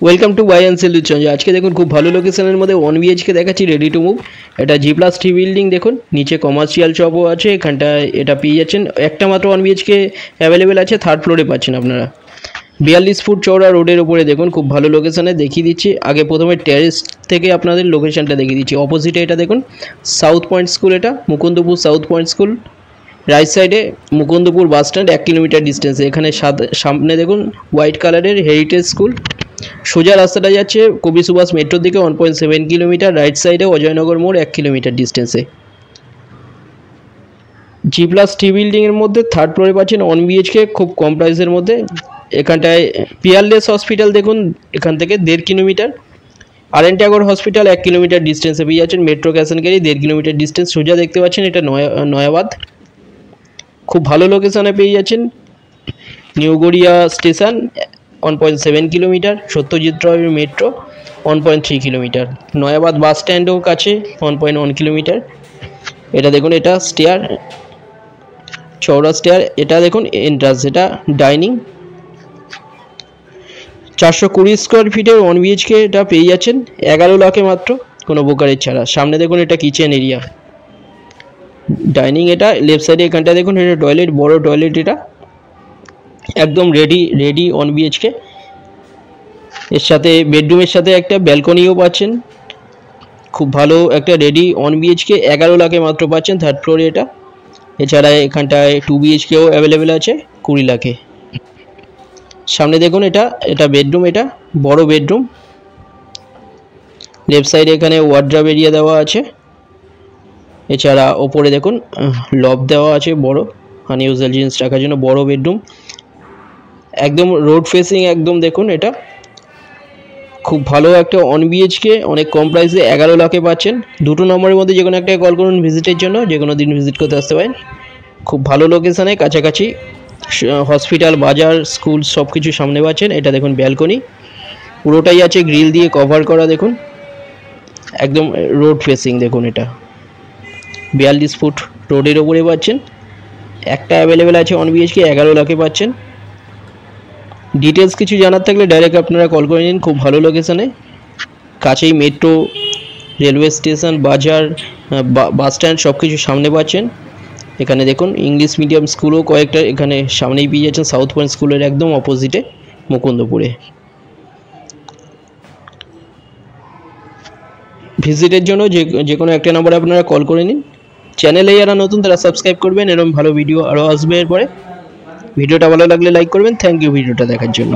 Welcome to buy and sell change. আজকে দেখুন খুব ভালো লোকেশনের মধ্যে 1 BHK দেখাচ্ছি, রেডি টু মুভ। এটা G+3 বিল্ডিং। দেখুন নিচে কমার্শিয়াল শপও আছে, এখানটায় এটা পেয়ে যাচ্ছেন। একটা মাত্র 1 BHK অ্যাভেলেবেল আছে, থার্ড ফ্লোরে পাচ্ছেন আপনারা। 42 ফুট চওড়া রোডের উপরে দেখুন, খুব ভালো লোকেশনে দেখিয়ে দিচ্ছি। আগে প্রথমে টেরেস থেকে আপনাদের লোকেশনটা দেখিয়ে দিচ্ছি। অপোজিটে এটা দেখুন সাউথ পয়েন্ট স্কুল, এটা Mukundapur south point school. Right সাইডে মুকুন্দপুর বাস স্ট্যান্ড, 1 কিলোমিটার ডিস্টেন্সে। এখানে সামনে দেখুন হোয়াইট কালারের হেরিটেজ স্কুল। সোজা রাস্তাটা যাচ্ছে কবি সুভাষ মেট্রোর দিকে, 1.7 কিলোমিটার। রাইট সাইডে অজয়নগর মোড়, 1 কিলোমিটার ডিস্টেন্সে। G+3 বিল্ডিংয়ের মধ্যে থার্ড ফ্লোরে পাচ্ছেন 1 BHK, খুব কম প্রাইসের মধ্যে। এখানটায় পিয়ারলেস হসপিটাল দেখুন এখান থেকে 1.5 kilometre. RN Tagore hospital 1 kilometre ডিস্টেন্সে পেয়ে যাচ্ছেন। Metro cash and carry 1.5 kilometre distance. সোজা দেখতে পাচ্ছেন এটা নয়াবাদ, খুব ভালো লোকেশনে পেয়ে যাচ্ছেন। New Garia station 1.7 kilometre. Satyajit Ray metro 1.3 kilometre. Nayabad bus স্ট্যান্ডও কাছে, 1.1 কিলোমিটার। এটা দেখুন, এটা স্টেয়ার, চওড়া স্টেয়ার। এটা দেখুন এন্ট্রান্স, এটা ডাইনিং। 420 স্কোয়ার ফিটের 1 BHK এটা পেয়ে যাচ্ছেন 11 লাখে মাত্র, কোনো ব্রোকারেজ ছাড়া। সামনে দেখুন এটা কিচেন এরিয়া, ডাইনিং। এটা লেফট সাইডে এখানটা দেখুন এটা টয়লেট, বড় টয়লেট। এটা একদম রেডি 1 BHK। এর সাথে বেডরুমের সাথে একটা ব্যালকনিও পাচ্ছেন। খুব ভালো একটা রেডি 1 BHK 11 লাখে মাত্র পাচ্ছেন, থার্ড ফ্লোরে এটা। এছাড়া এখানটায় 2 BHKও অ্যাভেলেবেল আছে 20 লাখে। সামনে দেখুন এটা বেডরুম, এটা বড় বেডরুম। লেফট সাইডে এখানে ওয়ার্ড্রব এরিয়া দেওয়া আছে। এছাড়া ওপরে দেখুন লব দেওয়া আছে বড়, আনইউজুয়াল জিনিস রাখার জন্য। বড় বেডরুম, একদম রোড ফেসিং। একদম দেখুন এটা খুব ভালো একটা 1 BHK, অনেক কম প্রাইসে 11 লাখে পাচ্ছেন। দুটো নম্বরের মধ্যে যে কোনো একটা কল করুন ভিজিটের জন্য, যে কোনো দিন ভিজিট করতে আসতে পারেন। খুব ভালো লোকেশানে, কাছাকাছি হসপিটাল, বাজার, স্কুল সব কিছু সামনে পাচ্ছেন। এটা দেখুন ব্যালকনি, পুরোটাই আছে গ্রিল দিয়ে কভার করা। দেখুন একদম রোড ফেসিং। দেখুন এটা 42 ফুট রোডের ওপরে পাচ্ছেন। একটা অ্যাভেলেবেল আছে 1 BHK 11 লাখে পাচ্ছেন। ডিটেলস কিছু জানার থাকলে ডাইরেক্ট আপনারা কল করে নিন। খুব ভালো লোকেশানে, কাছেই মেট্রো, রেলওয়ে স্টেশন, বাজার, বাস স্ট্যান্ড সব কিছু সামনে পাচ্ছেন। এখানে দেখুন ইংলিশ মিডিয়াম স্কুলও কয়েকটা এখানে সামনেই পেয়ে যাচ্ছেন, সাউথ পয়েন্ট স্কুলের একদম অপোজিটে মুকুন্দপুরে। ভিজিটের জন্য যে কোনো একটা নম্বরে আপনারা কল করে নিন। চ্যানেলে যারা নতুন তারা সাবস্ক্রাইব করবেন, এরকম ভালো ভিডিও আরও আসবে এরপরে। ভিডিওটা ভালো লাগলে লাইক করবেন। থ্যাংক ইউ ভিডিওটা দেখার জন্য।